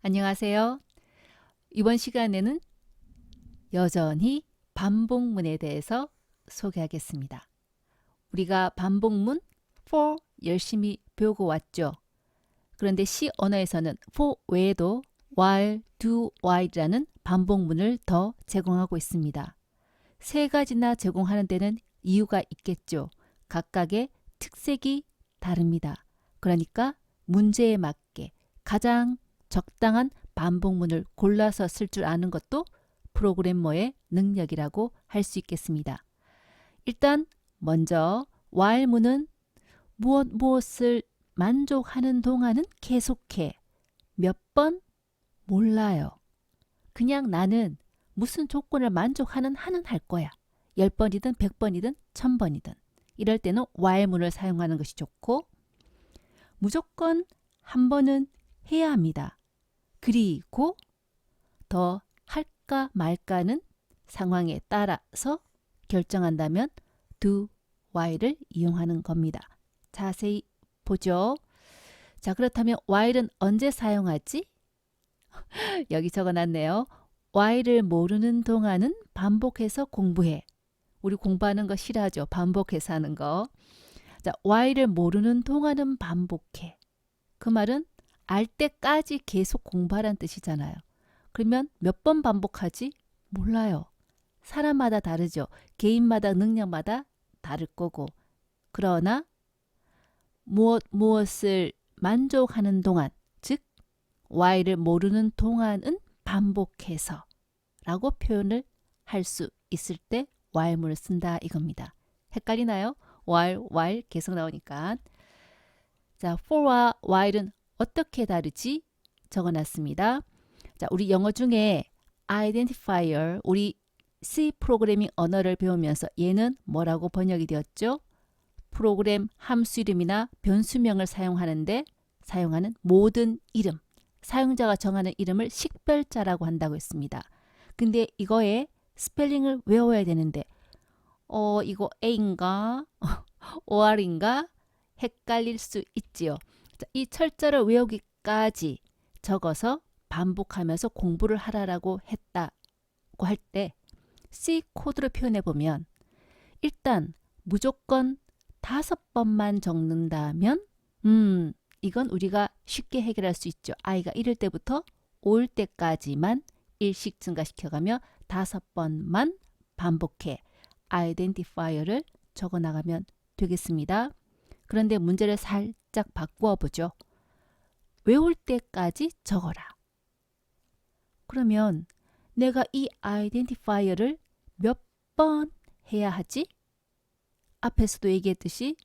안녕하세요. 이번 시간에는 여전히 반복문에 대해서 소개하겠습니다. 우리가 반복문 for 열심히 배우고 왔죠. 그런데 C 언어에서는 for 외에도 while, do, while라는 반복문을 더 제공하고 있습니다. 세 가지나 제공하는 데는 이유가 있겠죠. 각각의 특색이 다릅니다. 그러니까 문제에 맞게 가장 적당한 반복문을 골라서 쓸 줄 아는 것도 프로그래머의 능력이라고 할 수 있겠습니다. 일단 먼저 while문은 무엇을 만족하는 동안은 계속해. 몇 번? 몰라요. 그냥 나는 무슨 조건을 만족하는 한은 할 거야. 10번이든 100번이든 1000번이든. 이럴 때는 while문을 사용하는 것이 좋고 무조건 한 번은 해야 합니다. 그리고 더 할까 말까는 상황에 따라서 결정한다면 do, while을 이용하는 겁니다. 자세히 보죠. 자, 그렇다면 while은 언제 사용하지? 여기 적어놨네요. while을 모르는 동안은 반복해서 공부해. 우리 공부하는 거 싫어하죠. 반복해서 하는 거. 자, while을 모르는 동안은 반복해. 그 말은 알 때까지 계속 공부하라는 뜻이잖아요. 그러면 몇 번 반복하지? 몰라요. 사람마다 다르죠. 개인마다 능력마다 다를 거고. 그러나 무엇을 만족하는 동안, 즉 while을 모르는 동안은 반복해서 라고 표현을 할 수 있을 때 while문을 쓴다 이겁니다. 헷갈리나요? while 계속 나오니까. 자, for와 while은 어떻게 다르지? 적어놨습니다. 자, 우리 영어 중에 identifier, 우리 C 프로그래밍 언어를 배우면서 얘는 뭐라고 번역이 되었죠? 프로그램 함수 이름이나 변수명을 사용하는데 사용하는 모든 이름, 사용자가 정하는 이름을 식별자라고 한다고 했습니다. 근데 이거에 스펠링을 외워야 되는데 이거 A인가 OR인가 헷갈릴 수 있지요. 자, 이 철자를 외우기까지 적어서 반복하면서 공부를 하라고 했다고 할 때 C 코드로 표현해 보면 일단 무조건 5번만 적는다면 이건 우리가 쉽게 해결할 수 있죠. 아이가 이럴 때부터 올 때까지만 일씩 증가시켜가며 5번만 반복해 아이덴티파이어를 적어 나가면 되겠습니다. 그런데 문제를 살짝 바꾸어 보죠. 외울 때까지 적어라. 그러면 내가 이 아이덴티파이어를 몇 번 해야 하지? 앞에서도 얘기했듯이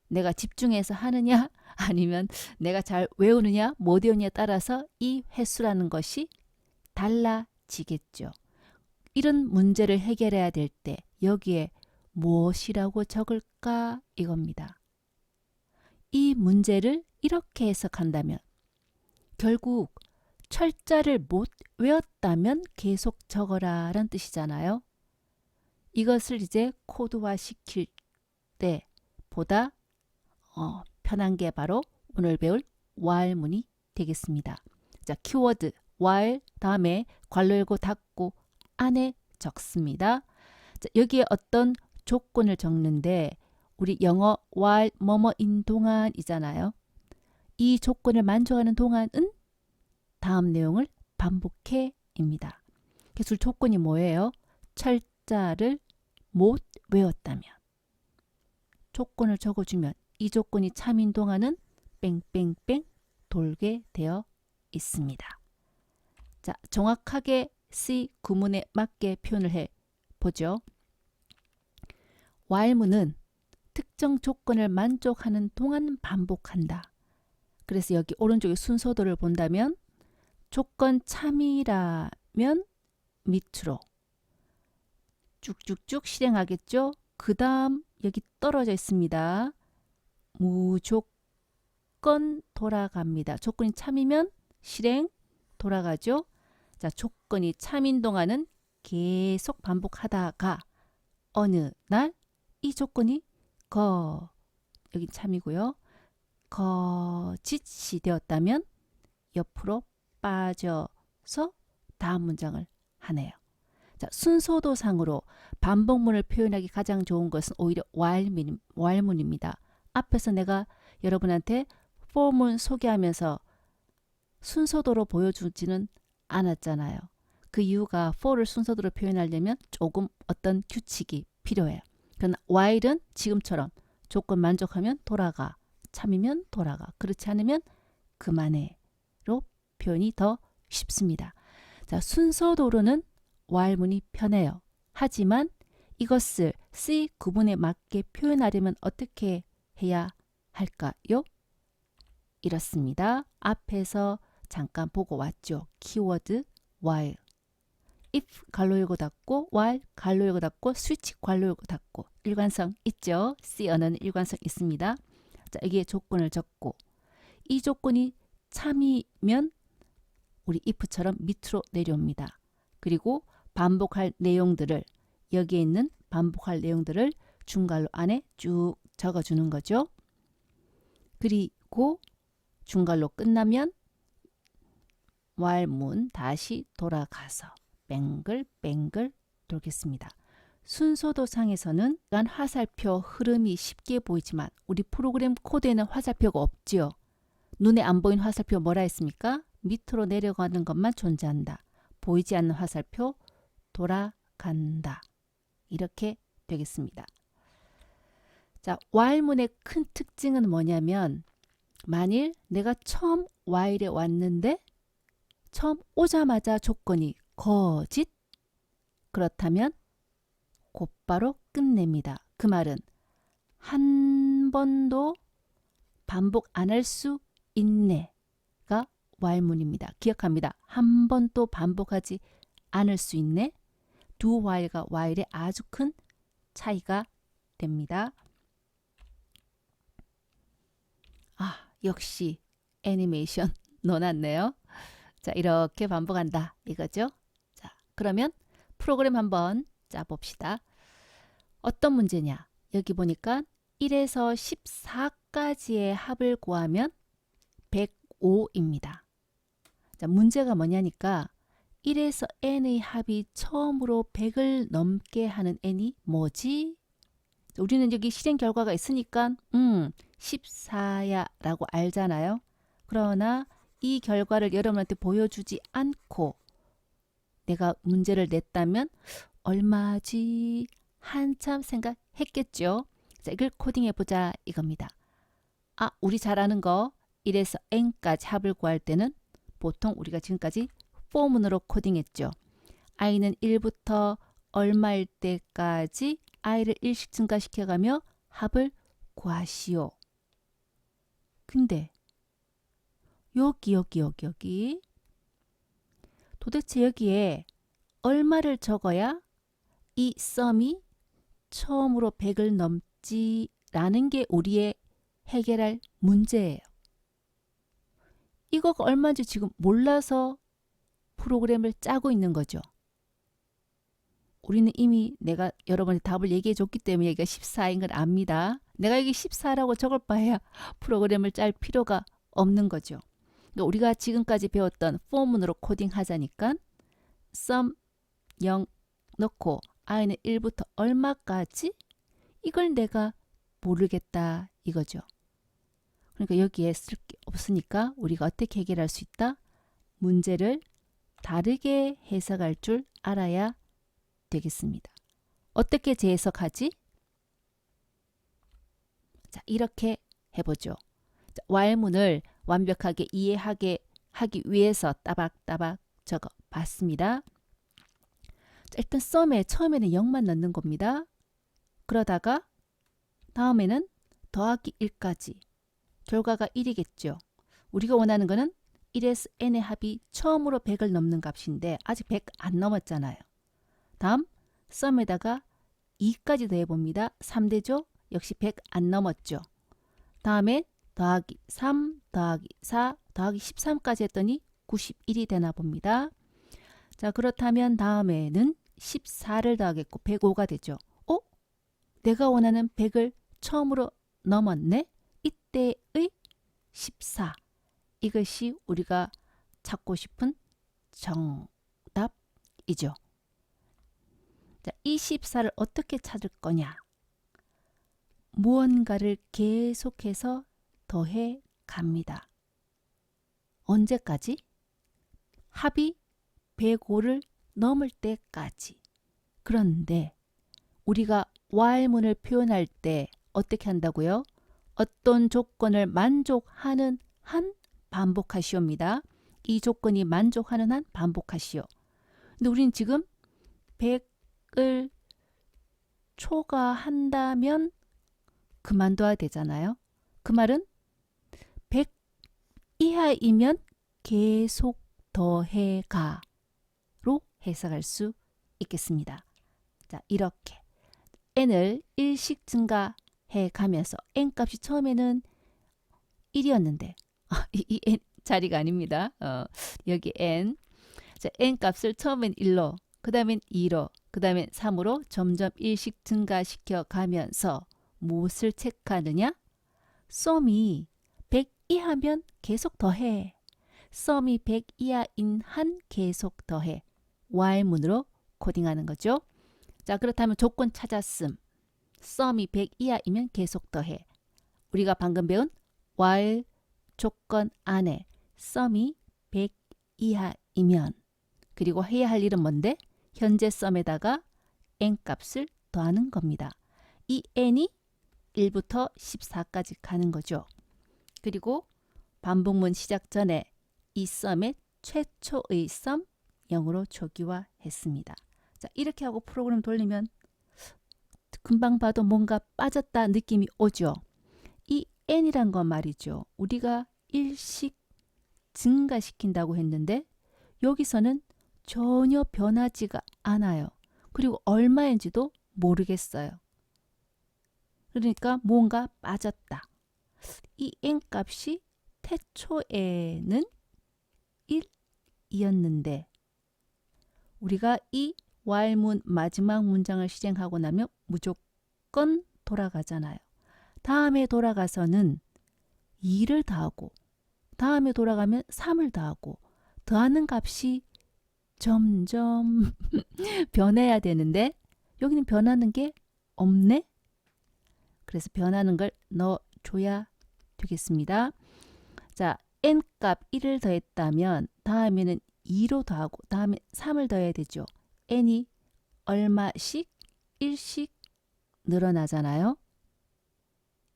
내가 집중해서 하느냐 아니면 내가 잘 외우느냐 못 외우느냐에 따라서 이 횟수라는 것이 달라지겠죠. 이런 문제를 해결해야 될 때 여기에 무엇이라고 적을까 이겁니다. 이 문제를 이렇게 해석한다면 결국 철자를 못 외웠다면 계속 적어라 라는 뜻이잖아요. 이것을 이제 코드화 시킬 때보다 편한 게 바로 오늘 배울 while문이 되겠습니다. 자, 키워드 while 다음에 괄호 열고 닫고 안에 적습니다. 자, 여기에 어떤 조건을 적는데 우리 영어 while 뭐뭐인 동안이잖아요. 이 조건을 만족하는 동안은 다음 내용을 반복해 입니다. 그래서 조건이 뭐예요? 철자를 못 외웠다면 조건을 적어주면 이 조건이 참인 동안은 뺑뺑뺑 돌게 되어 있습니다. 자, 정확하게 C 구문에 맞게 표현을 해 보죠. while문은 특정 조건을 만족하는 동안 반복한다. 그래서 여기 오른쪽에 순서도를 본다면 조건 참이라면 밑으로 쭉쭉쭉 실행하겠죠. 그 다음 여기 떨어져 있습니다. 무조건 돌아갑니다. 조건이 참이면 실행 돌아가죠. 자, 조건이 참인 동안은 계속 반복하다가 어느 날 이 조건이 여기 참이고요. 거짓이 되었다면 옆으로 빠져서 다음 문장을 하네요. 자, 순서도상으로 반복문을 표현하기 가장 좋은 것은 오히려 while문입니다. 앞에서 내가 여러분한테 for문 소개하면서 순서도로 보여주지는 않았잖아요. 그 이유가 for를 순서도로 표현하려면 조금 어떤 규칙이 필요해요. 그러나 while은 지금처럼 조건 만족하면 돌아가, 참이면 돌아가, 그렇지 않으면 그만해로 표현이 더 쉽습니다. 자, 순서도로는 while문이 편해요. 하지만 이것을 C 구문에 맞게 표현하려면 어떻게 해야 할까요? 이렇습니다. 앞에서 잠깐 보고 왔죠. 키워드 while. if 괄호 열고 닫고 while 괄호 열고 닫고 switch 괄호 열고 닫고 일관성 있죠. C 언어는 일관성 있습니다. 자, 여기에 조건을 적고 이 조건이 참이면 우리 if처럼 밑으로 내려옵니다. 그리고 반복할 내용들을 여기에 있는 반복할 내용들을 중괄호 안에 쭉 적어주는 거죠. 그리고 중괄호 끝나면 while문 다시 돌아가서 뱅글뱅글 돌겠습니다. 순서도상에서는 화살표 흐름이 쉽게 보이지만 우리 프로그램 코드에는 화살표가 없지요. 눈에 안 보이는 화살표 뭐라 했습니까? 밑으로 내려가는 것만 존재한다. 보이지 않는 화살표 돌아간다. 이렇게 되겠습니다. 자, while문의 큰 특징은 뭐냐면 만일 내가 처음 while에 왔는데 처음 오자마자 조건이 거짓 그렇다면 곧바로 끝냅니다. 그 말은 한 번도 반복 안 할 수 있네가 while문입니다. 기억합니다. 한 번도 반복하지 않을 수 있네. do while과 while의 아주 큰 차이가 됩니다. 아, 역시 애니메이션 넣어놨네요. 자, 이렇게 반복한다 이거죠. 자, 그러면 프로그램 한번 짜봅시다. 어떤 문제냐? 여기 보니까 1에서 14까지의 합을 구하면 105입니다. 자, 문제가 뭐냐니까 1에서 n의 합이 처음으로 100을 넘게 하는 n이 뭐지? 우리는 여기 실행 결과가 있으니까 14야 라고 알잖아요. 그러나 이 결과를 여러분한테 보여주지 않고 내가 문제를 냈다면 얼마지? 한참 생각했겠죠. 자, 이걸 코딩해보자 이겁니다. 아, 우리 잘 아는 거 1에서 n까지 합을 구할 때는 보통 우리가 지금까지 for문으로 코딩했죠. i는 1부터 얼마일 때까지 i를 1씩 증가시켜가며 합을 구하시오. 근데 여기 도대체 여기에 얼마를 적어야 이 썸이 처음으로 100을 넘지라는 게 우리의 해결할 문제예요. 이거가 얼마인지 지금 몰라서 프로그램을 짜고 있는 거죠. 우리는 이미 내가 여러분의 답을 얘기해 줬기 때문에 여기가 14인 걸 압니다. 내가 여기 14라고 적을 바에야 프로그램을 짤 필요가 없는 거죠. 그러니까 우리가 지금까지 배웠던 for문으로 코딩하자니까 sum 0 넣고 i는 1부터 얼마까지? 이걸 내가 모르겠다 이거죠. 그러니까 여기에 쓸 게 없으니까 우리가 어떻게 해결할 수 있다? 문제를 다르게 해석할 줄 알아야 되겠습니다. 어떻게 재해석하지? 자, 이렇게 해보죠. 자, while문을 완벽하게 이해하게 하기 위해서 따박따박 적어 봤습니다. 자, 일단 썸에 처음에는 0만 넣는 겁니다. 그러다가 다음에는 더하기 1까지 결과가 1이겠죠. 우리가 원하는 거는 1에서 n의 합이 처음으로 100을 넘는 값인데 아직 100 안 넘었잖아요. 다음 썸에다가 2까지 더해봅니다. 3되죠? 역시 100 안 넘었죠. 다음에 더하기 3, 더하기 4, 더하기 13까지 했더니 91이 되나 봅니다. 자, 그렇다면 다음에는 14를 더하겠고 105가 되죠. 내가 원하는 100을 처음으로 넘었네? 이때의 14. 이것이 우리가 찾고 싶은 정답이죠. 자, 24를 어떻게 찾을 거냐? 무언가를 계속해서 더해 갑니다. 언제까지? 합이 105를 넘을 때까지. 그런데 우리가 while문을 표현할 때 어떻게 한다고요? 어떤 조건을 만족하는 한 반복하시오입니다. 이 조건이 만족하는 한 반복하시오. 근데 우리는 지금 100을 초과한다면 그만둬야 되잖아요. 그 말은 100 이하이면 계속 더해가로 해석할 수 있겠습니다. 자, 이렇게 n을 1씩 증가해 가면서 n 값이 처음에는 1이었는데 이 n 자리가 아닙니다. 여기 n. 자, n 값을 처음엔 1로, 그 다음엔 2로, 그 다음엔 3으로 점점 1씩 증가시켜 가면서 무엇을 체크하느냐? 썸이 100 이하면 계속 더해. 썸이 100 이하인 한 계속 더해. while문으로 코딩하는 거죠. 자, 그렇다면 조건 찾았음. 썸이 100 이하이면 계속 더해. 우리가 방금 배운 while 조건 안에 썸이 100 이하이면, 그리고 해야 할 일은 뭔데? 현재 썸에다가 n 값을 더하는 겁니다. 이 n이 1부터 14까지 가는 거죠. 그리고 반복문 시작 전에 이 썸의 최초의 썸 0으로 초기화했습니다. 자, 이렇게 하고 프로그램 돌리면 금방 봐도 뭔가 빠졌다 느낌이 오죠. 이 n이란 건 말이죠. 우리가 일씩 증가시킨다고 했는데 여기서는 전혀 변하지가 않아요. 그리고 얼마인지도 모르겠어요. 그러니까 뭔가 빠졌다. 이 n 값이 태초에는 1이었는데 우리가 이 while문 마지막 문장을 실행하고 나면 무조건 돌아가잖아요. 다음에 돌아가서는 2를 더하고, 다음에 돌아가면 3을 더하고, 더하는 값이 점점 변해야 되는데 여기는 변하는 게 없네. 그래서 변하는 걸 넣어줘야 되겠습니다. 자, n 값 1을 더했다면 다음에는 2로 더하고 다음에 3을 더해야 되죠. n이 얼마씩? 1씩 늘어나잖아요.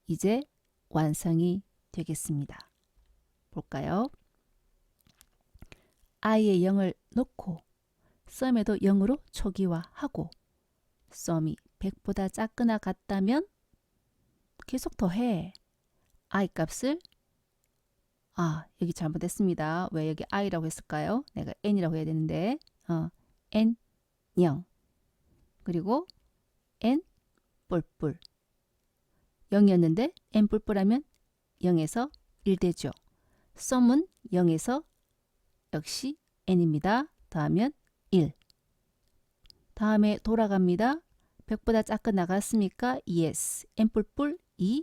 이제 완성이 되겠습니다. 볼까요? i에 0을 넣고 썸에도 0으로 초기화하고 썸이 100보다 작거나 같다면 계속 더해. i 값을 여기 잘못했습니다. 왜 여기 i라고 했을까요? 내가 n이라고 해야 되는데 n 0 그리고 n 뿔뿔 0이었는데 n 뿔뿔하면 0에서 1 되죠. 썸은 0에서 역시 n입니다. 더하면 1. 다음에 돌아갑니다. 100보다 작게 나갔습니까? yes. n 뿔뿔 2.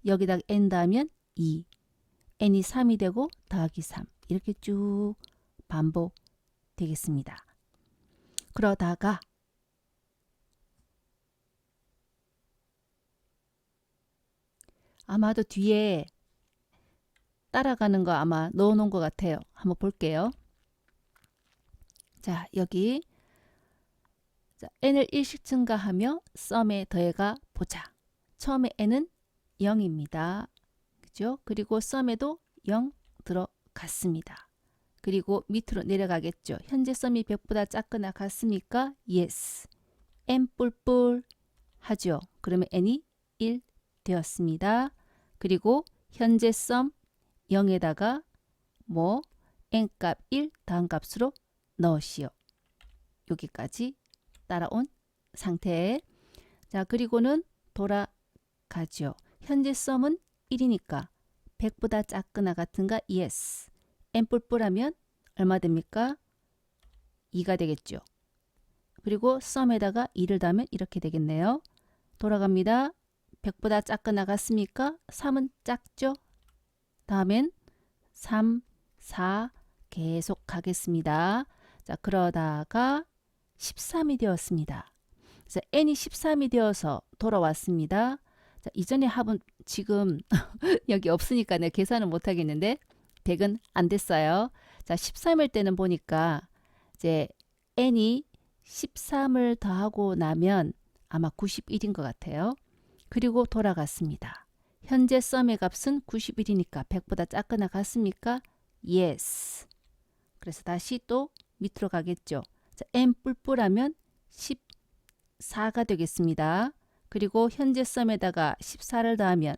여기다가 n 더하면 2. n이 3이 되고 더하기 3. 이렇게 쭉 반복되겠습니다. 그러다가 아마도 뒤에 따라가는 거 아마 넣어놓은 것 같아요. 한번 볼게요. 자, 여기 자, n을 1씩 증가하며 썸에 더해가 보자. 처음에 n은 0입니다. 그죠? 그리고 썸에도 0 들어갔습니다. 그리고 밑으로 내려가겠죠. 현재 썸이 100보다 작거나 같습니까? yes. n 뿔뿔 하죠. 그러면 n이 1 되었습니다. 그리고 현재 썸 0에다가 n 값 1 다음 값으로 넣으시오. 여기까지 따라온 상태에 자, 그리고는 돌아가죠. 현재 썸은 1이니까 100보다 작거나 같은가? yes. n 뿔뿔하면 얼마 됩니까? 2가 되겠죠. 그리고 썸에다가 2를 더하면 이렇게 되겠네요. 돌아갑니다. 100보다 작거나 같습니까? 3은 작죠? 다음엔 3, 4 계속 가겠습니다. 자, 그러다가 13이 되었습니다. 그래서 n이 13이 되어서 돌아왔습니다. 자, 이전의 합은 지금 여기 없으니까 내가 계산을 못 하겠는데 100은 안 됐어요. 자, 13일 때는 보니까 이제 n이 13을 더하고 나면 아마 91인 것 같아요. 그리고 돌아갔습니다. 현재 썸의 값은 91이니까 100보다 작거나 같습니까? Yes. 그래서 다시 또 밑으로 가겠죠. 자, n 뿔뿔하면 14가 되겠습니다. 그리고 현재 썸에다가 14를 더하면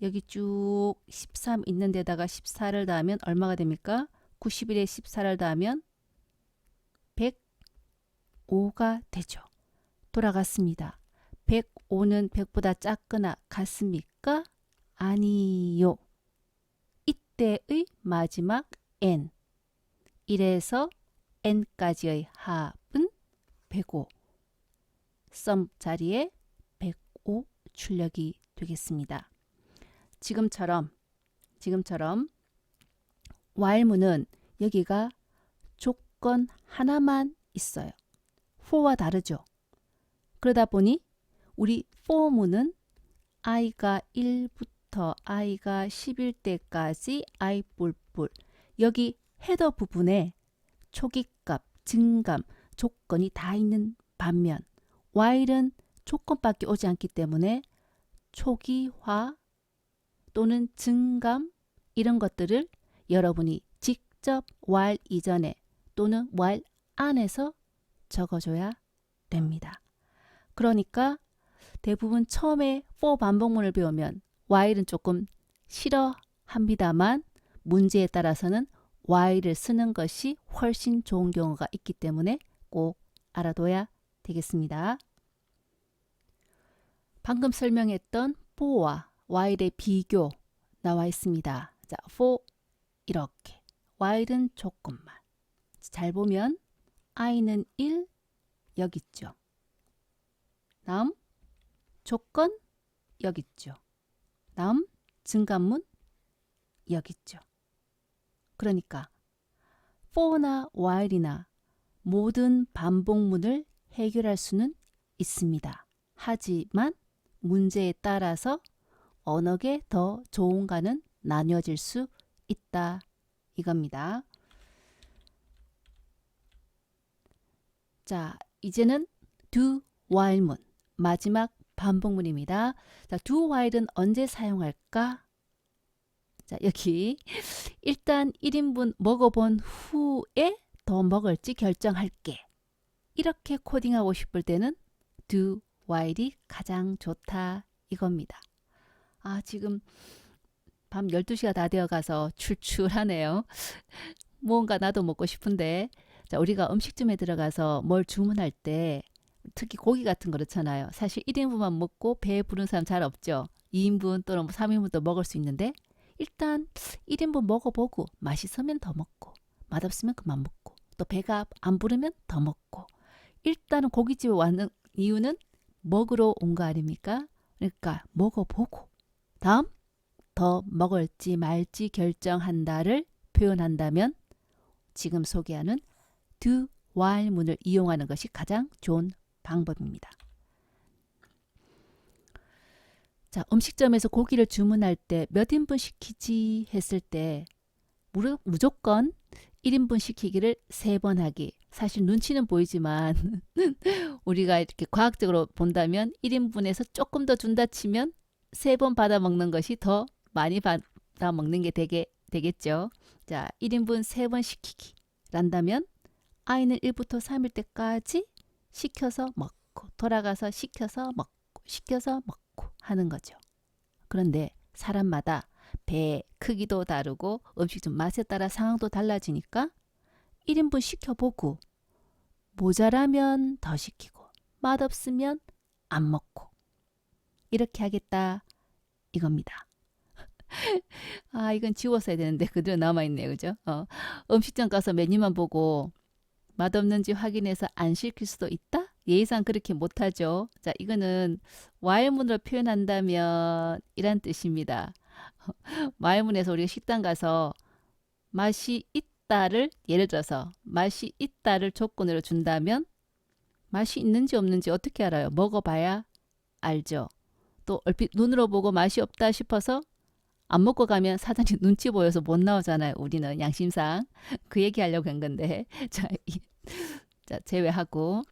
여기 쭉 13 있는 데다가 14를 더하면 얼마가 됩니까? 91에 14를 더하면 105가 되죠. 돌아갔습니다. 105는 100보다 작거나 같습니까? 아니요. 이때의 마지막 n. 1에서 n까지의 합은 105. 썸 자리에 105 출력이 되겠습니다. 지금처럼 while문은 여기가 조건 하나만 있어요. for와 다르죠. 그러다 보니 우리 for문은 i가 1부터 i가 10일 때까지 i 뿔뿔 여기 헤더 부분에 초기값, 증감, 조건이 다 있는 반면 while은 조건밖에 오지 않기 때문에 초기화 또는 증감 이런 것들을 여러분이 직접 while 이전에 또는 while 안에서 적어줘야 됩니다. 그러니까 대부분 처음에 for 반복문을 배우면 while은 조금 싫어합니다만 문제에 따라서는 while을 쓰는 것이 훨씬 좋은 경우가 있기 때문에 꼭 알아둬야 되겠습니다. 방금 설명했던 for와 while의 비교 나와 있습니다. 자, for 이렇게 while은 조건만. 잘 보면 i는 1 여기 있죠. 다음 조건 여기 있죠. 다음 증가문 여기 있죠. 그러니까 for나 while이나 모든 반복문을 해결할 수는 있습니다. 하지만 문제에 따라서 어느 게 더 좋은가는 나뉘어질 수 있다 이겁니다. 자, 이제는 do while문 마지막 반복문입니다. 자, do while은 언제 사용할까? 자, 여기 일단 1인분 먹어본 후에 더 먹을지 결정할게. 이렇게 코딩하고 싶을 때는 do while이 가장 좋다 이겁니다. 아, 지금 밤 12시가 다 되어 가서 출출하네요. 뭔가 나도 먹고 싶은데 자, 우리가 음식점에 들어가서 뭘 주문할 때 특히 고기 같은 거 그렇잖아요. 사실 1인분만 먹고 배 부른 사람 잘 없죠. 2인분 또는 3인분도 먹을 수 있는데 일단 1인분 먹어보고 맛있으면 더 먹고 맛없으면 그만 먹고 또 배가 안 부르면 더 먹고 일단은 고깃집에 왔는 이유는 먹으러 온 거 아닙니까? 그러니까 먹어보고 다음 더 먹을지 말지 결정한다를 표현한다면 지금 소개하는 do while 문을 이용하는 것이 가장 좋은 방법입니다. 자, 음식점에서 고기를 주문할 때 몇 인분 시키지 했을 때 무조건 1인분 시키기를 3번 하기. 사실 눈치는 보이지만 우리가 이렇게 과학적으로 본다면 1인분에서 조금 더 준다 치면 3번 받아 먹는 것이 더 많이 받아 먹는 게 되겠죠. 자, 1인분 3번 시키기 란다면 i는 1부터 3일 때까지 시켜서 먹고 돌아가서 시켜서 먹고 하는 거죠. 그런데 사람마다 배 크기도 다르고 음식점 맛에 따라 상황도 달라지니까 1인분 시켜보고 모자라면 더 시키고 맛없으면 안 먹고 이렇게 하겠다 이겁니다. 아, 이건 지웠어야 되는데 그대로 남아있네요. 그죠? 음식점 가서 메뉴만 보고 맛없는지 확인해서 안 시킬 수도 있다? 예의상 그렇게 못하죠. 자, 이거는 while문으로 표현한다면 이란 뜻입니다. while문에서 우리가 식당 가서 맛이 있다 있다를 예를 들어서 맛이 있다를 조건으로 준다면 맛이 있는지 없는지 어떻게 알아요? 먹어봐야 알죠. 또 얼핏 눈으로 보고 맛이 없다 싶어서 안 먹고 가면 사장님 눈치 보여서 못 나오잖아요. 우리는 양심상. 그 얘기하려고 한 건데. 자, 자 제외하고.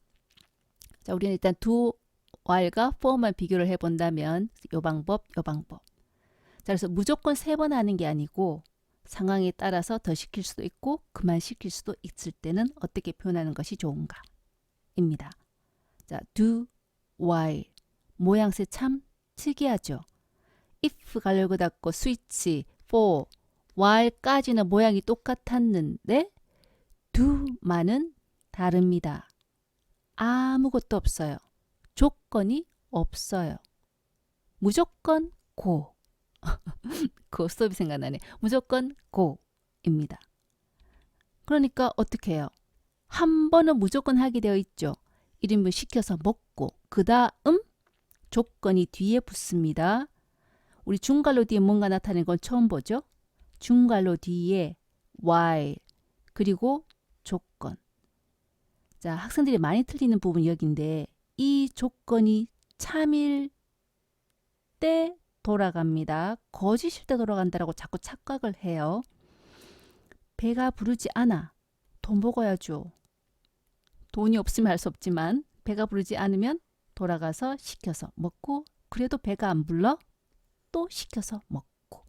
자, 우리는 일단 do while과 for만 비교를 해본다면 요 방법, 요 방법. 자, 그래서 무조건 3번 하는 게 아니고 상황에 따라서 더 시킬 수도 있고 그만 시킬 수도 있을 때는 어떻게 표현하는 것이 좋은가 입니다. 자, do, while. 모양새 참 특이하죠. if 가려고 닫고 스위치, for, while까지는 모양이 똑같았는데 do만은 다릅니다. 아무것도 없어요. 조건이 없어요. 무조건 go. 그 수업이 생각나네. 무조건 go입니다. 그러니까 어떻게 해요? 한 번은 무조건 하게 되어 있죠. 1인분 시켜서 먹고 그 다음 조건이 뒤에 붙습니다. 우리 중괄호 뒤에 뭔가 나타내는 건 처음 보죠. 중괄호 뒤에 while 그리고 조건. 자, 학생들이 많이 틀리는 부분이 여기인데 이 조건이 참일 때 돌아갑니다. 거짓일 때 돌아간다라고 자꾸 착각을 해요. 배가 부르지 않아. 돈 먹어야죠. 돈이 없으면 할 수 없지만 배가 부르지 않으면 돌아가서 시켜서 먹고 그래도 배가 안 불러? 또 시켜서 먹고.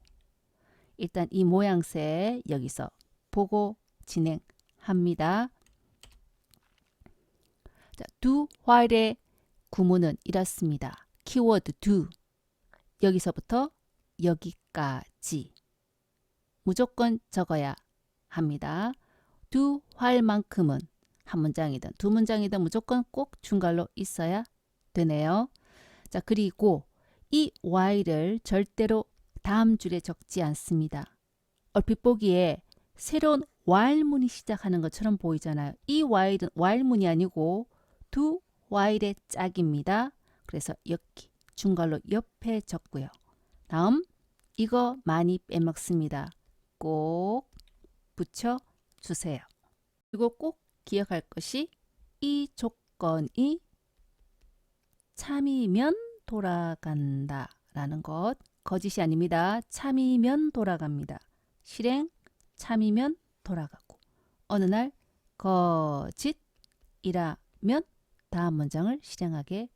일단 이 모양새 여기서 보고 진행합니다. 자, do while의 구문은 이렇습니다. 키워드 do. 여기서부터 여기까지 무조건 적어야 합니다. do while만큼은 한 문장이든 두 문장이든 무조건 꼭 중괄호 있어야 되네요. 자, 그리고 이 while을 절대로 다음 줄에 적지 않습니다. 얼핏 보기에 새로운 while문이 시작하는 것처럼 보이잖아요. 이 while은 while문이 아니고 do while의 짝입니다. 그래서 여기 중괄호 옆에 적고요. 다음 이거 많이 빼먹습니다. 꼭 붙여주세요. 그리고 꼭 기억할 것이 이 조건이 참이면 돌아간다 라는 것. 거짓이 아닙니다. 참이면 돌아갑니다. 실행 참이면 돌아가고 어느 날 거짓이라면 다음 문장을 실행하게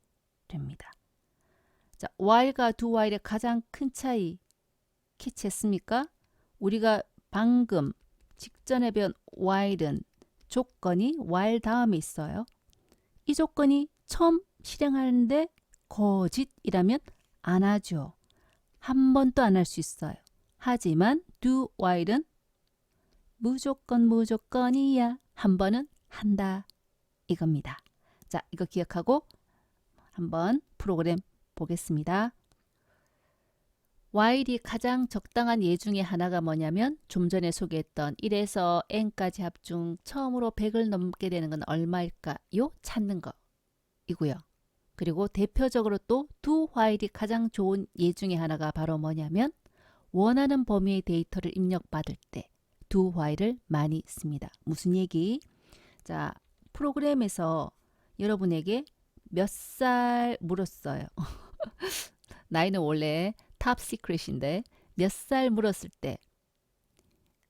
됩니다. 자, while과 do while의 가장 큰 차이 캐치했습니까? 우리가 방금 직전에 배운 while은 조건이 while 다음에 있어요. 이 조건이 처음 실행하는데 거짓이라면 안 하죠. 한 번도 안 할 수 있어요. 하지만 do while은 무조건이야. 한 번은 한다. 이겁니다. 자, 이거 기억하고 한번 프로그램 보겠습니다. while이 가장 적당한 예 중에 하나가 뭐냐면 좀 전에 소개했던 1에서 n까지 합중 처음으로 100을 넘게 되는 건 얼마일까요? 찾는 거이고요. 그리고 대표적으로 또 do while이 가장 좋은 예 중에 하나가 바로 뭐냐면 원하는 범위의 데이터를 입력받을 때 do while을 많이 씁니다. 무슨 얘기? 자, 프로그램에서 여러분에게 몇 살 물었어요. 나이는 원래 탑 시크릿인데 몇 살 물었을 때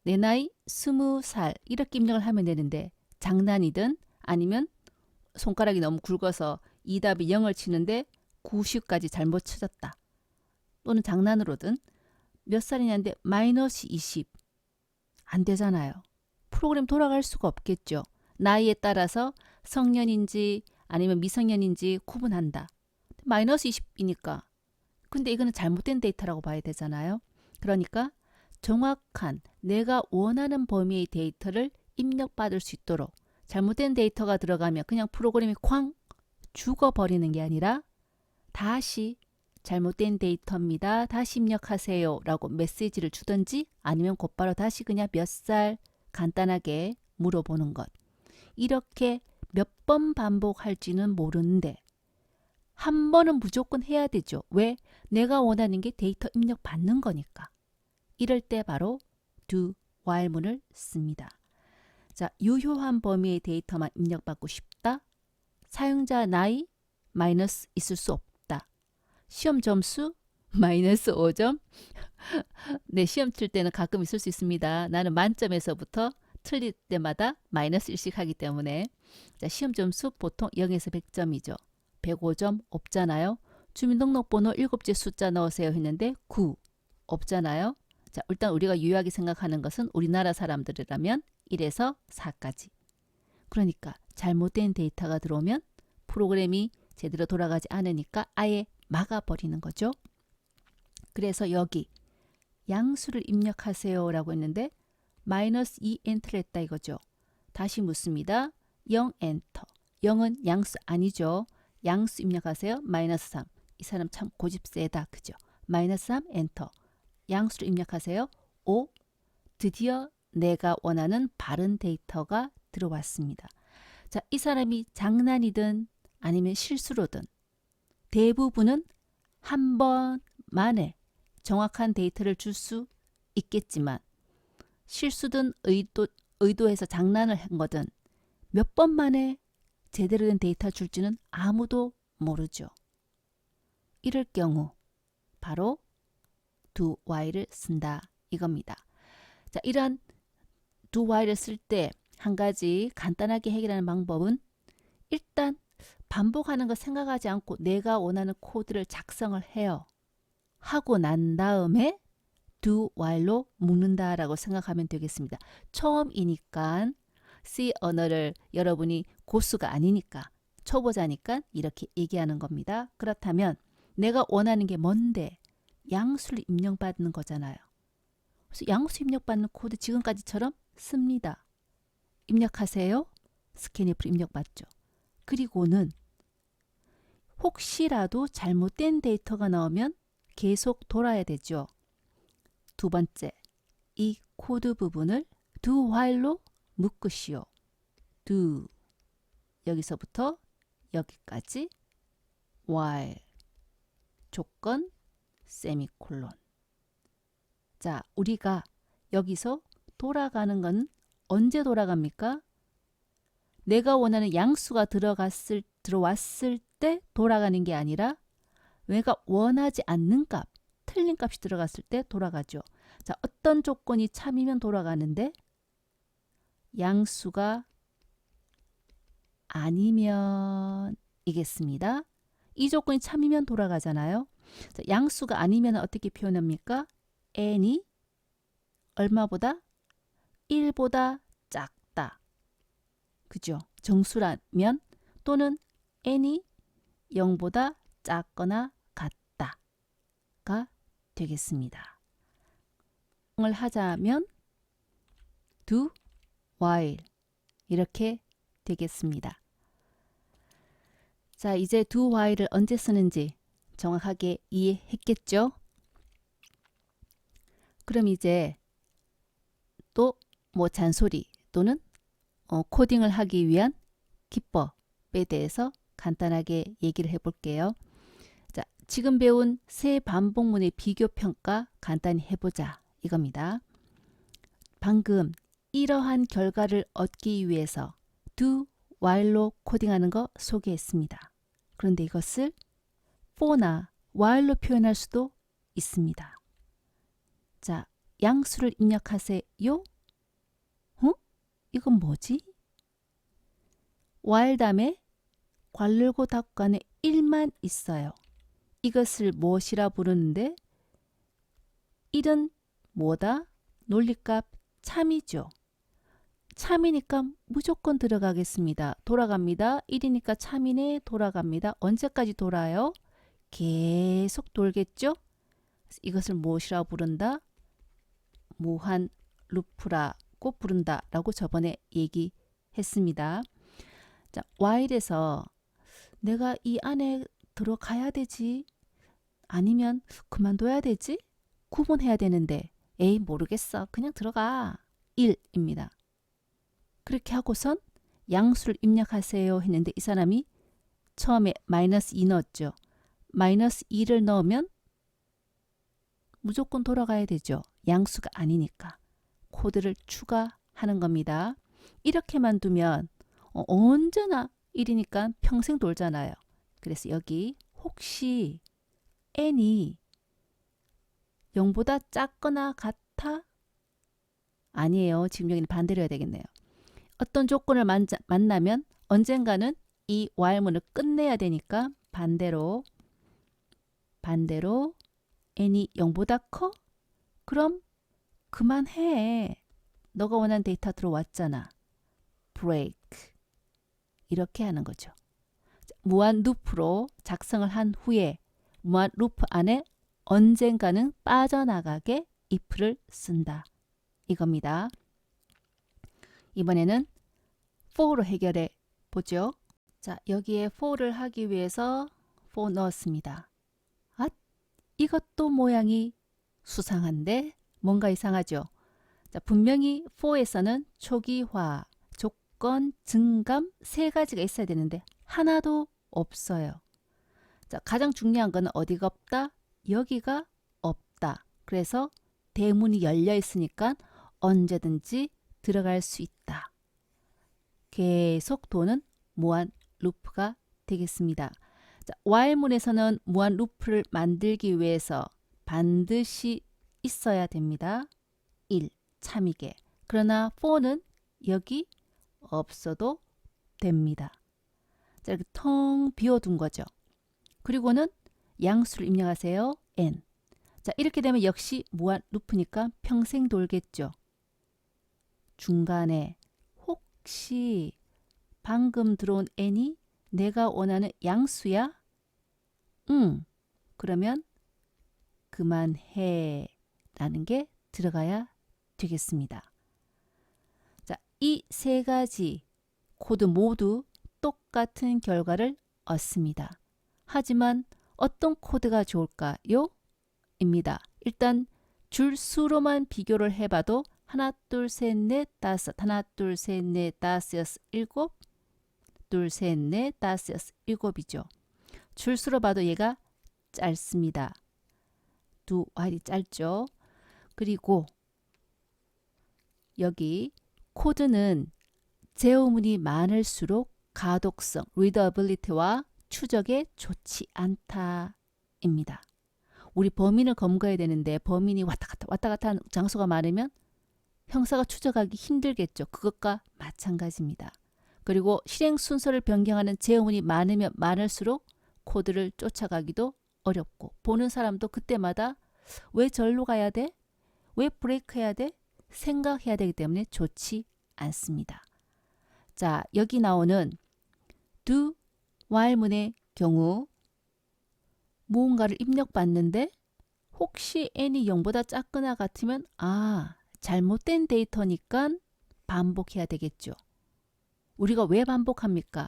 내 나이 20살 이렇게 입력을 하면 되는데 장난이든 아니면 손가락이 너무 굵어서 이 답이 0을 치는데 90까지 잘못 쳐졌다. 또는 장난으로든 몇 살이냐는데 마이너스 20. 안 되잖아요. 프로그램 돌아갈 수가 없겠죠. 나이에 따라서 성년인지 아니면 미성년인지 구분한다. 마이너스 20이니까. 근데 이거는 잘못된 데이터라고 봐야 되잖아요. 그러니까 정확한 내가 원하는 범위의 데이터를 입력받을 수 있도록 잘못된 데이터가 들어가면 그냥 프로그램이 쾅 죽어버리는 게 아니라 다시 잘못된 데이터입니다. 다시 입력하세요 라고 메시지를 주든지 아니면 곧바로 다시 그냥 몇 살 간단하게 물어보는 것. 이렇게 몇 번 반복할지는 모르는데 한 번은 무조건 해야 되죠. 왜? 내가 원하는 게 데이터 입력 받는 거니까. 이럴 때 바로 do while문을 씁니다. 자, 유효한 범위의 데이터만 입력받고 싶다. 사용자 나이 마이너스 있을 수 없다. 시험 점수 마이너스 5점. 네, 시험 칠 때는 가끔 있을 수 있습니다. 나는 만점에서부터 틀릴 때마다 마이너스 1씩 하기 때문에. 자, 시험 점수 보통 0에서 100점이죠. 105점 없잖아요. 주민등록번호 7개 숫자 넣으세요 했는데 9 없잖아요. 자, 일단 우리가 유효하게 생각하는 것은 우리나라 사람들이라면 1에서 4까지. 그러니까 잘못된 데이터가 들어오면 프로그램이 제대로 돌아가지 않으니까 아예 막아버리는 거죠. 그래서 여기 양수를 입력하세요 라고 했는데 마이너스 2 엔터를 했다 이거죠. 다시 묻습니다. 0 엔터. 0은 양수 아니죠. 양수 입력하세요. 마이너스 3. 이 사람 참 고집 세다. 그죠? 마이너스 3 엔터. 양수를 입력하세요. 5. 드디어 내가 원하는 바른 데이터가 들어왔습니다. 자, 이 사람이 장난이든 아니면 실수로든 대부분은 한 번 만에 정확한 데이터를 줄 수 있겠지만 실수든 의도해서 장난을 한 거든 몇 번 만에 제대로 된 데이터 줄지는 아무도 모르죠. 이럴 경우 바로 do while을 쓴다 이겁니다. 자, 이러한 do while을 쓸 때 한 가지 간단하게 해결하는 방법은 일단 반복하는 거 생각하지 않고 내가 원하는 코드를 작성을 해요. 하고 난 다음에 do while로 묶는다라고 생각하면 되겠습니다. 처음이니까 C 언어를 여러분이 고수가 아니니까 초보자니까 이렇게 얘기하는 겁니다. 그렇다면 내가 원하는 게 뭔데? 양수를 입력받는 거잖아요. 그래서 양수 입력받는 코드 지금까지처럼 씁니다. 입력하세요. 스캔F로 입력받죠. 그리고는 혹시라도 잘못된 데이터가 나오면 계속 돌아야 되죠. 두 번째, 이 코드 부분을 do while로 묶으시오. do 여기서부터 여기까지 while 조건 세미콜론. 자, 우리가 여기서 돌아가는 건 언제 돌아갑니까? 내가 원하는 양수가 들어왔을 때 돌아가는 게 아니라 내가 원하지 않는 값, 틀린 값이 들어갔을 때 돌아가죠. 자, 어떤 조건이 참이면 돌아가는데 양수가 아니면 이겠습니다. 이 조건이 참이면 돌아가잖아요. 자, 양수가 아니면 어떻게 표현합니까? n이 얼마보다? 1보다 작다. 그죠? 정수라면 또는 n이 0보다 작거나 같다가 되겠습니다. 을 하자면 do while 이렇게 되겠습니다. 자, 이제 do while을 언제 쓰는지 정확하게 이해했겠죠? 그럼 이제 또 뭐 잔소리 또는 코딩을 하기 위한 기법에 대해서 간단하게 얘기를 해볼게요. 자, 지금 배운 세 반복문의 비교 평가 간단히 해보자 이겁니다. 방금 이러한 결과를 얻기 위해서 do while로 코딩하는 거 소개했습니다. 그런데 이것을 for나 while로 표현할 수도 있습니다. 자, 양수를 입력하세요. 이건 뭐지? while 다음에 괄호고 닫관에 1만 있어요. 이것을 무엇이라 부르는데 1은 뭐다? 논리값 참이죠. 참이니까 무조건 들어가겠습니다. 돌아갑니다. 1이니까 참이네 돌아갑니다. 언제까지 돌아요? 계속 돌겠죠? 이것을 무엇이라 부른다? 무한 루프라고 부른다 라고 저번에 얘기했습니다. 자, while에서 내가 이 안에 들어가야 되지 아니면 그만둬야 되지? 구분해야 되는데 에이 모르겠어 그냥 들어가 1입니다. 그렇게 하고선 양수를 입력하세요 했는데 이 사람이 처음에 마이너스 2 넣었죠. 마이너스 2를 넣으면 무조건 돌아가야 되죠. 양수가 아니니까 코드를 추가하는 겁니다. 이렇게만 두면 언제나 1이니까 평생 돌잖아요. 그래서 여기 혹시 n이 0보다 작거나 같아? 아니에요. 지금 여기는 반대로 해야 되겠네요. 어떤 조건을 만나면 언젠가는 이 while문을 끝내야 되니까 반대로 n이 0보다 커? 그럼 그만해. 너가 원하는 데이터 들어왔잖아. break. 이렇게 하는 거죠. 무한 루프로 작성을 한 후에 무한 루프 안에 언젠가는 빠져나가게 if를 쓴다. 이겁니다. 이번에는 for로 해결해 보죠. 자, 여기에 for를 하기 위해서 for 넣었습니다. 아, 이것도 모양이 수상한데 뭔가 이상하죠. 자, 분명히 for에서는 초기화, 조건, 증감 세 가지가 있어야 되는데 하나도 없어요. 자, 가장 중요한 건 어디가 없다? 여기가 없다. 그래서 대문이 열려 있으니까 언제든지 들어갈 수 있다. 계속 도는 무한 루프가 되겠습니다. 자, while문에서는 무한 루프를 만들기 위해서 반드시 있어야 됩니다. 1. 참이게. 그러나 for는 여기 없어도 됩니다. 자, 이렇게 텅 비워둔 거죠. 그리고는 양수를 입력하세요. n. 자, 이렇게 되면 역시 무한 루프니까 평생 돌겠죠. 중간에 혹시 방금 들어온 n이 내가 원하는 양수야? 그러면 그만해 라는 게 들어가야 되겠습니다. 자, 이 세 가지 코드 모두 똑같은 결과를 얻습니다. 하지만 어떤 코드가 좋을까요? 입니다. 일단 줄수로만 비교를 해봐도 하나, 둘, 셋, 넷, 다섯, 하나, 둘, 셋, 넷, 다섯, 여섯, 일곱, 둘, 셋, 넷, 다섯, 여섯, 일곱이죠. 줄수로 봐도 얘가 짧습니다. 두 while이 짧죠. 그리고 여기 코드는 제어문이 많을수록 가독성, readability와 추적에 좋지 않다입니다. 우리 범인을 검거해야 되는데 범인이 왔다 갔다 하는 장소가 많으면 형사가 추적하기 힘들겠죠. 그것과 마찬가지입니다. 그리고 실행 순서를 변경하는 제어문이 많으면 많을수록 코드를 쫓아가기도 어렵고 보는 사람도 그때마다 왜 절로 가야 돼? 왜 브레이크 해야 돼? 생각해야 되기 때문에 좋지 않습니다. 자, 여기 나오는 do while문의 경우 무언가를 입력받는데 혹시 n이 0보다 작거나 같으면 잘못된 데이터니까 반복해야 되겠죠. 우리가 왜 반복합니까?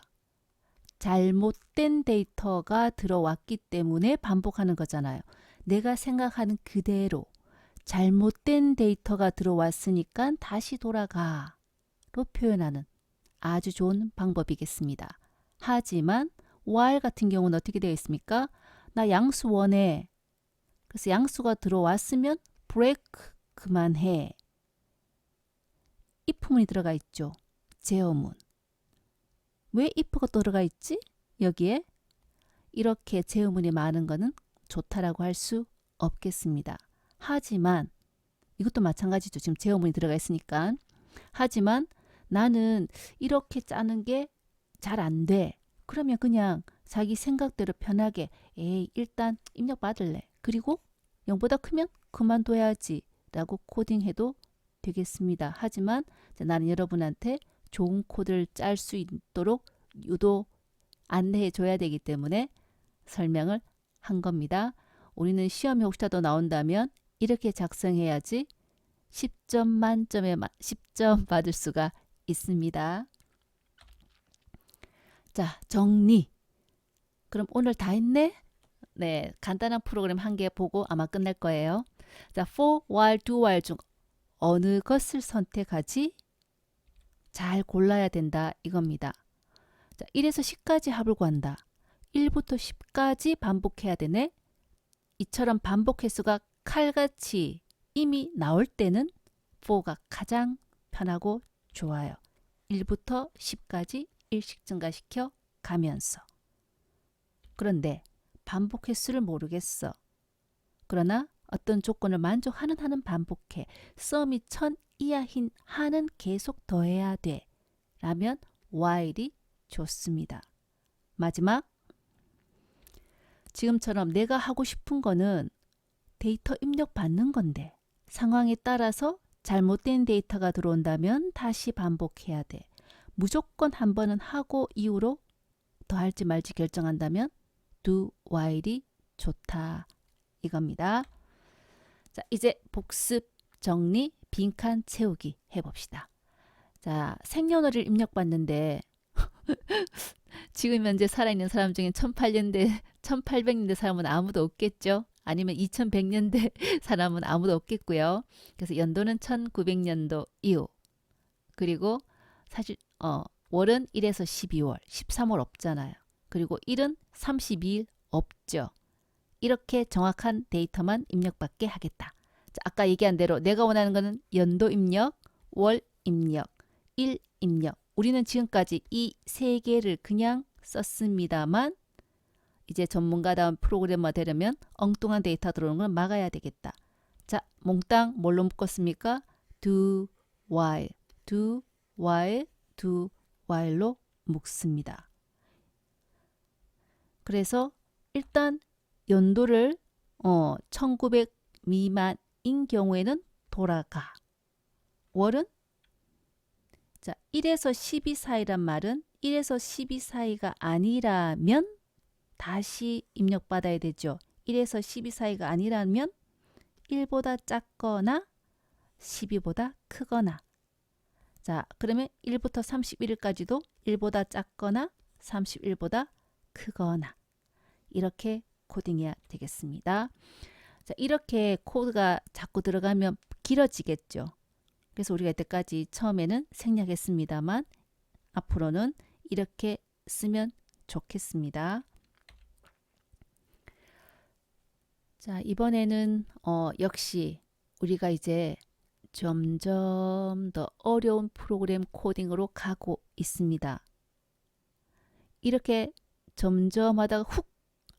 잘못된 데이터가 들어왔기 때문에 반복하는 거잖아요. 내가 생각하는 그대로 잘못된 데이터가 들어왔으니까 다시 돌아가로 표현하는 아주 좋은 방법이겠습니다. 하지만 while 같은 경우는 어떻게 되어 있습니까? 나 양수 원해. 그래서 양수가 들어왔으면 break 그만해. if문이 들어가 있죠. 제어문. 왜 if가 들어가 있지? 여기에 이렇게 제어문이 많은 거는 좋다라고 할 수 없겠습니다. 하지만 이것도 마찬가지죠. 지금 제어문이 들어가 있으니까. 하지만 나는 이렇게 짜는 게 잘 안 돼. 그러면 그냥 자기 생각대로 편하게 일단 입력 받을래. 그리고 0보다 크면 그만둬야지 라고 코딩해도 되겠습니다. 하지만 나는 여러분한테 좋은 코드를 짤 수 있도록 유도 안내해 줘야 되기 때문에 설명을 한 겁니다. 우리는 시험에 혹시라도 나온다면 이렇게 작성해야지 10점 만점에 10점 받을 수가 있습니다. 자, 정리. 그럼 오늘 다 했네? 네, 간단한 프로그램 한 개 보고 아마 끝낼 거예요. 자, for, while, do, while 중 어느 것을 선택하지? 잘 골라야 된다 이겁니다. 자, 1에서 10까지 합을 구한다. 1부터 10까지 반복해야 되네. 이처럼 반복 횟수가 칼같이 이미 나올 때는 for가 가장 편하고 좋아요. 1부터 10까지 일씩 증가시켜 가면서. 그런데 반복 횟수를 모르겠어. 그러나 어떤 조건을 만족하는 한은 반복해. 썸이 1000 이하인 한은 계속 더해야 돼. 라면 while이 좋습니다. 마지막, 지금처럼 내가 하고 싶은 거는 데이터 입력 받는 건데 상황에 따라서 잘못된 데이터가 들어온다면 다시 반복해야 돼. 무조건 한 번은 하고 이후로 더 할지 말지 결정한다면 do while이 좋다. 이겁니다. 자, 이제 복습, 정리, 빈칸 채우기 해봅시다. 자, 생년월일 입력받는데 지금 현재 살아있는 사람 중에 1800년대 사람은 아무도 없겠죠. 아니면 2100년대 사람은 아무도 없겠고요. 그래서 연도는 1900년도 이후. 그리고 사실 월은 1에서 12월, 13월 없잖아요. 그리고 일은 32일 없죠. 이렇게 정확한 데이터만 입력받게 하겠다. 자, 아까 얘기한 대로 내가 원하는 것은 연도 입력, 월 입력, 일 입력. 우리는 지금까지 이 세 개를 그냥 썼습니다만 이제 전문가다운 프로그래머 되려면 엉뚱한 데이터 들어오는 걸 막아야 되겠다. 자, 몽땅 뭘로 묶었습니까? do, while, do, while, do, while로 묶습니다. 그래서 일단 연도를 1900 미만인 경우에는 돌아가. 월은 자, 1에서 12 사이란 말은 1에서 12 사이가 아니라면 다시 입력받아야 되죠. 1에서 12 사이가 아니라면 1보다 작거나 12보다 크거나. 자, 그러면 1부터 31일까지도 1보다 작거나 31보다 크거나. 이렇게 코딩해야 되겠습니다. 자, 이렇게 코드가 자꾸 들어가면 길어지겠죠. 그래서 우리가 이때까지 처음에는 생략했습니다만 앞으로는 이렇게 쓰면 좋겠습니다. 자, 이번에는 역시 우리가 이제 점점 더 어려운 프로그램 코딩으로 가고 있습니다. 이렇게 점점 하다가 훅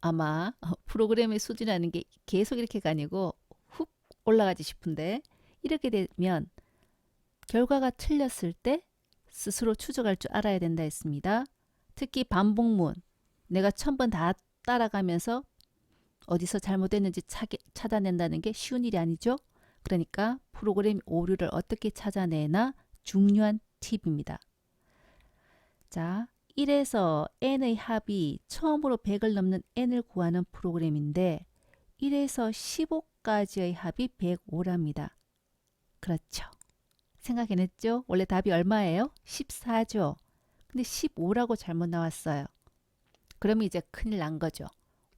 아마 프로그램의 수준이라는 게 계속 이렇게가 아니고 훅 올라가지 싶은데 이렇게 되면 결과가 틀렸을 때 스스로 추적할 줄 알아야 된다 했습니다. 특히 반복문, 내가 1000번 다 따라가면서 어디서 잘못됐는지 찾아낸다는 게 쉬운 일이 아니죠. 그러니까 프로그램 오류를 어떻게 찾아내나 중요한 팁입니다. 자, 1에서 n의 합이 처음으로 100을 넘는 n을 구하는 프로그램인데 1에서 15까지의 합이 105랍니다. 그렇죠. 생각해냈죠? 원래 답이 얼마예요? 14죠. 근데 15라고 잘못 나왔어요. 그러면 이제 큰일 난 거죠.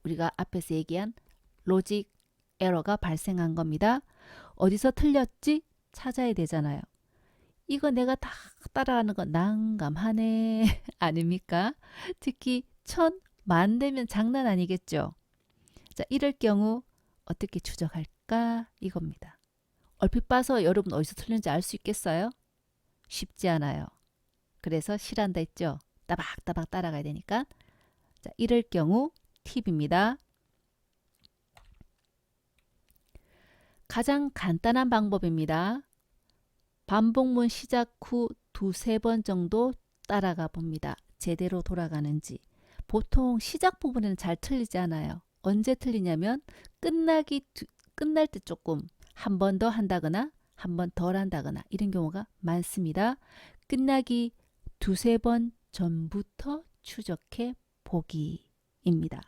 우리가 앞에서 얘기한 로직 에러가 발생한 겁니다. 어디서 틀렸지? 찾아야 되잖아요. 이거 내가 다 따라하는 거 난감하네. 아닙니까? 특히 1000만 되면 장난 아니겠죠. 자, 이럴 경우 어떻게 추적할까? 이겁니다. 얼핏 봐서 여러분 어디서 틀렸는지 알 수 있겠어요? 쉽지 않아요. 그래서 실한다 했죠. 따박따박 따라가야 되니까. 자, 이럴 경우 팁입니다. 가장 간단한 방법입니다. 반복문 시작 후 두세 번 정도 따라가 봅니다. 제대로 돌아가는지. 보통 시작 부분에는 잘 틀리지 않아요. 언제 틀리냐면 끝날 때 조금 한 번 더 한다거나 한 번 덜 한다거나 이런 경우가 많습니다. 끝나기 두세 번 전부터 추적해 보기입니다.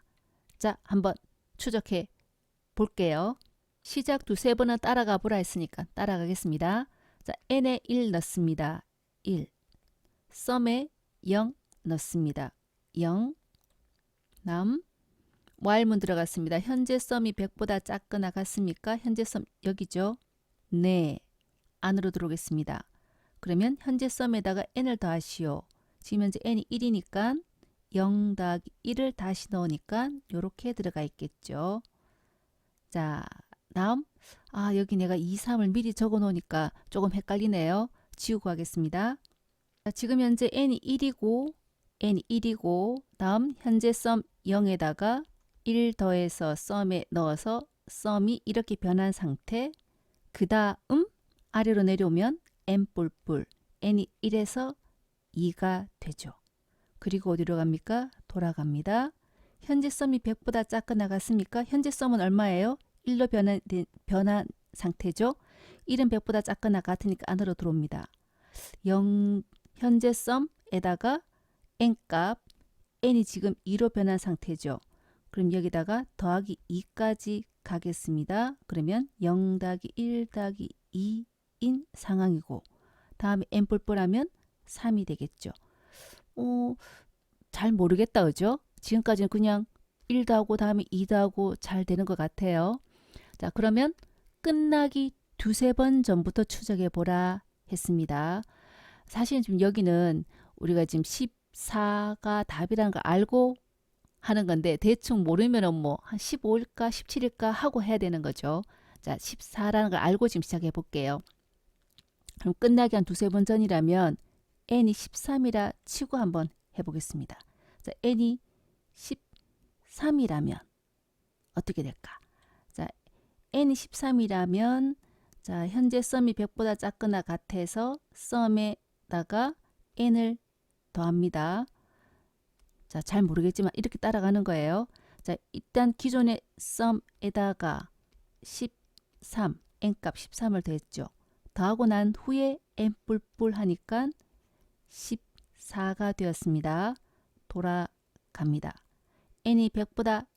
자, 한번 추적해 볼게요. 시작 두세 번은 따라가 보라 했으니까 따라가겠습니다. 자, n에 1 넣습니다. 1. 썸에 0 넣습니다. 0. while문 들어갔습니다. 현재 썸이 100보다 작거나 같습니까? 현재 썸 여기죠? 네. 안으로 들어오겠습니다. 그러면 현재 썸에다가 n을 더하시오. 지금 현재 n이 1이니까 0 더하기 1을 다시 넣으니까 이렇게 들어가 있겠죠. 자, 다음. 여기 내가 2, 3을 미리 적어 놓으니까 조금 헷갈리네요. 지우고 하겠습니다. 자, 지금 현재 n이 1이고 다음 현재 썸 0에다가 1 더해서 썸에 넣어서 썸이 이렇게 변한 상태. 그 다음 아래로 내려오면 n 뿔뿔 n이 1에서 2가 되죠. 그리고 어디로 갑니까? 돌아갑니다. 현재 썸이 100보다 작거나 같습니까? 현재 썸은 얼마예요? 1로 변한 상태죠. 1은 100보다 작거나 같으니까 안으로 들어옵니다. 0 현재 썸에다가 n값 n이 지금 2로 변한 상태죠. 그럼 여기다가 더하기 2까지 가겠습니다. 그러면 0 더하기 1 더하기 2인 상황이고 다음에 n 뿔뿔하면 3이 되겠죠. 잘 모르겠다 그죠? 지금까지는 그냥 1 더하고 다음에 2 더하고 잘 되는 것 같아요. 자, 그러면 끝나기 두세 번 전부터 추적해 보라 했습니다. 사실 지금 여기는 우리가 지금 14가 답이라는 걸 알고 하는 건데 대충 모르면은 뭐 한 15일까 17일까 하고 해야 되는 거죠. 자, 14라는 걸 알고 지금 시작해 볼게요. 그럼 끝나기 한 두세 번 전이라면 n이 13이라 치고 한번 해보겠습니다. 자, n이 13이라면 어떻게 될까? 자, n이 13이라면 자, 현재 썸이 100보다 작거나 같아서 썸에다가 n을 더합니다. 자, 잘 모르겠지만 이렇게 따라가는 거예요. 자, 일단 기존의 썸에다가 13, n값 13을 더했죠. 더하고 난 후에 n 뿔뿔 하니까 14가 되었습니다. 돌아갑니다. n이 100보다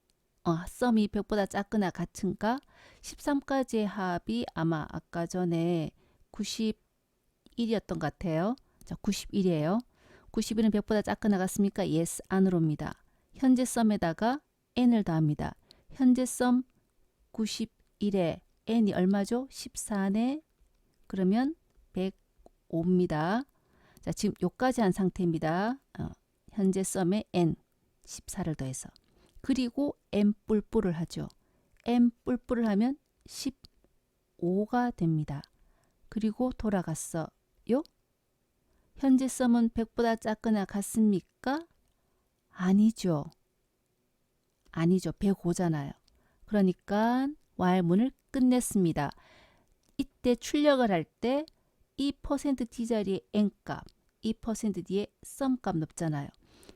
썸이 100보다 작거나 같은가? 13까지의 합이 아마 아까 전에 91이었던 것 같아요. 자, 91이에요. 91은 100보다 작거나 같습니까? yes, 안으로 옵니다. 현재 썸에다가 n을 더합니다. 현재 썸 91에 n이 얼마죠? 14네. 그러면 105입니다. 자, 지금 요까지 한 상태입니다. 현재 썸에 n 14를 더해서 그리고 n 뿔뿔을 하죠. n 뿔뿔을 하면 15가 됩니다. 그리고 돌아갔어요. 현재 썸은 100보다 작거나 같습니까? 아니죠. 아니죠. 105잖아요. 그러니까 while문을 끝냈습니다. 이때 출력을 할 때 이 %d 자리에 n값, 이 %d에 썸값 넣잖아요.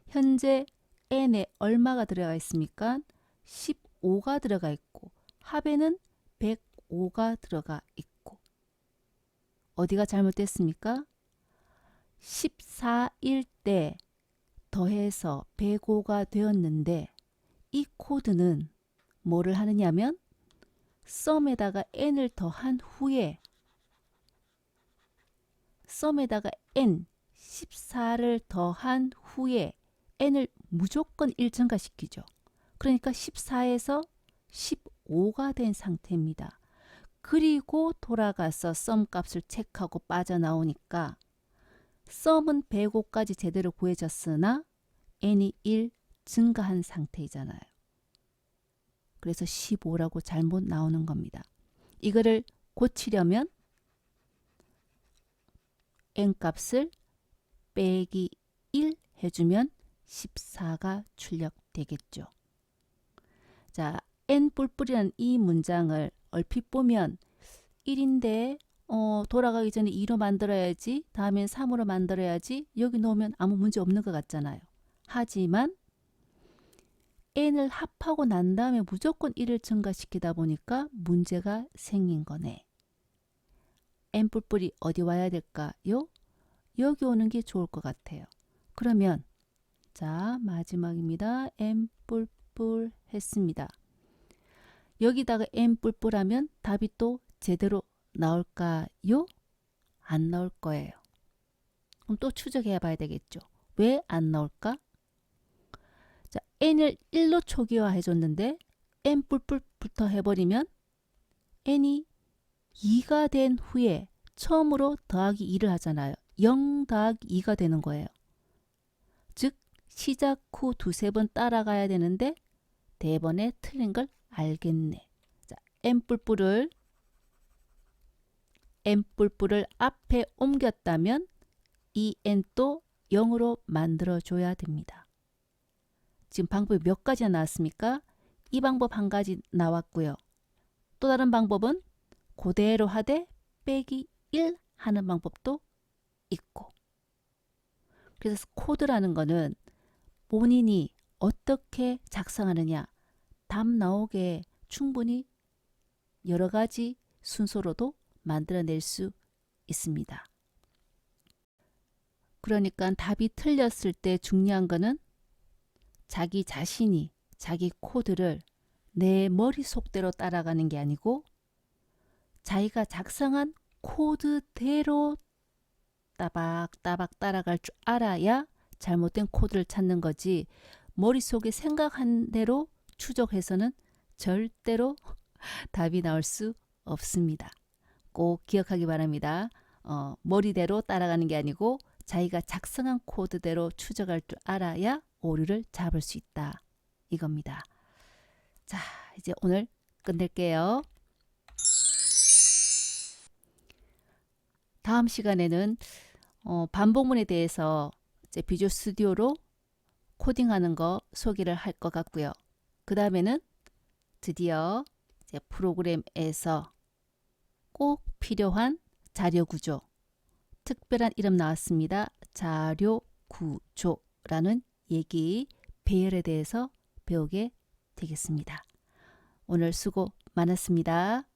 현재 n에 얼마가 들어가 있습니까? 15가 들어가 있고 합에는 105가 들어가 있고 어디가 잘못됐습니까? 14일 때 더해서 105가 되었는데 이 코드는 뭐를 하느냐면 썸에다가 n을 더한 후에 썸에다가 n 14를 더한 후에 n을 무조건 1 증가시키죠. 그러니까 14에서 15가 된 상태입니다. 그리고 돌아가서 썸 값을 체크하고 빠져나오니까 썸은 105까지 제대로 구해졌으나 n이 1 증가한 상태이잖아요. 그래서 15라고 잘못 나오는 겁니다. 이거를 고치려면 n값을 빼기 1 해주면 14가 출력되겠죠. 자, n 뿔뿔이라는 이 문장을 얼핏 보면 1인데 돌아가기 전에 2로 만들어야지, 다음엔 3으로 만들어야지, 여기 넣으면 아무 문제 없는 것 같잖아요. 하지만 n을 합하고 난 다음에 무조건 1을 증가시키다 보니까 문제가 생긴 거네. n 뿔뿔이 어디 와야 될까요? 여기 오는 게 좋을 것 같아요. 그러면 자, 마지막입니다. n 뿔뿔 했습니다. 여기다가 n 뿔뿔하면 답이 또 제대로 나올까요? 안 나올 거예요. 그럼 또 추적해 봐야 되겠죠. 왜 안 나올까? 자, n을 1로 초기화해 줬는데 n 뿔뿔부터 해버리면 n이 2가 된 후에 처음으로 더하기 2를 하잖아요. 0 더하기 2가 되는 거예요. 즉 시작 후 두세 번 따라가야 되는데 대번에 틀린 걸 알겠네. 자, n 뿔뿔을 앞에 옮겼다면 이 n도 0으로 만들어줘야 됩니다. 지금 방법이 몇 가지나 나왔습니까? 이 방법 한 가지 나왔고요. 또 다른 방법은 그대로 하되 빼기 1 하는 방법도 있고. 그래서 코드라는 거는 본인이 어떻게 작성하느냐, 답 나오게 충분히 여러 가지 순서로도 만들어낼 수 있습니다. 그러니까 답이 틀렸을 때 중요한 거는 자기 자신이 자기 코드를 내 머릿속대로 따라가는 게 아니고 자기가 작성한 코드대로 따박따박 따라갈 줄 알아야 잘못된 코드를 찾는 거지, 머릿속에 생각한 대로 추적해서는 절대로 답이 나올 수 없습니다. 꼭 기억하기 바랍니다. 머리대로 따라가는 게 아니고 자기가 작성한 코드대로 추적할 줄 알아야 오류를 잡을 수 있다. 이겁니다. 자, 이제 오늘 끝낼게요. 다음 시간에는 반복문에 대해서 이제 비주얼 스튜디오로 코딩하는 거 소개를 할 것 같고요. 그 다음에는 드디어 이제 프로그램에서 꼭 필요한 자료 구조, 특별한 이름 나왔습니다. 자료 구조라는 얘기, 배열에 대해서 배우게 되겠습니다. 오늘 수고 많았습니다.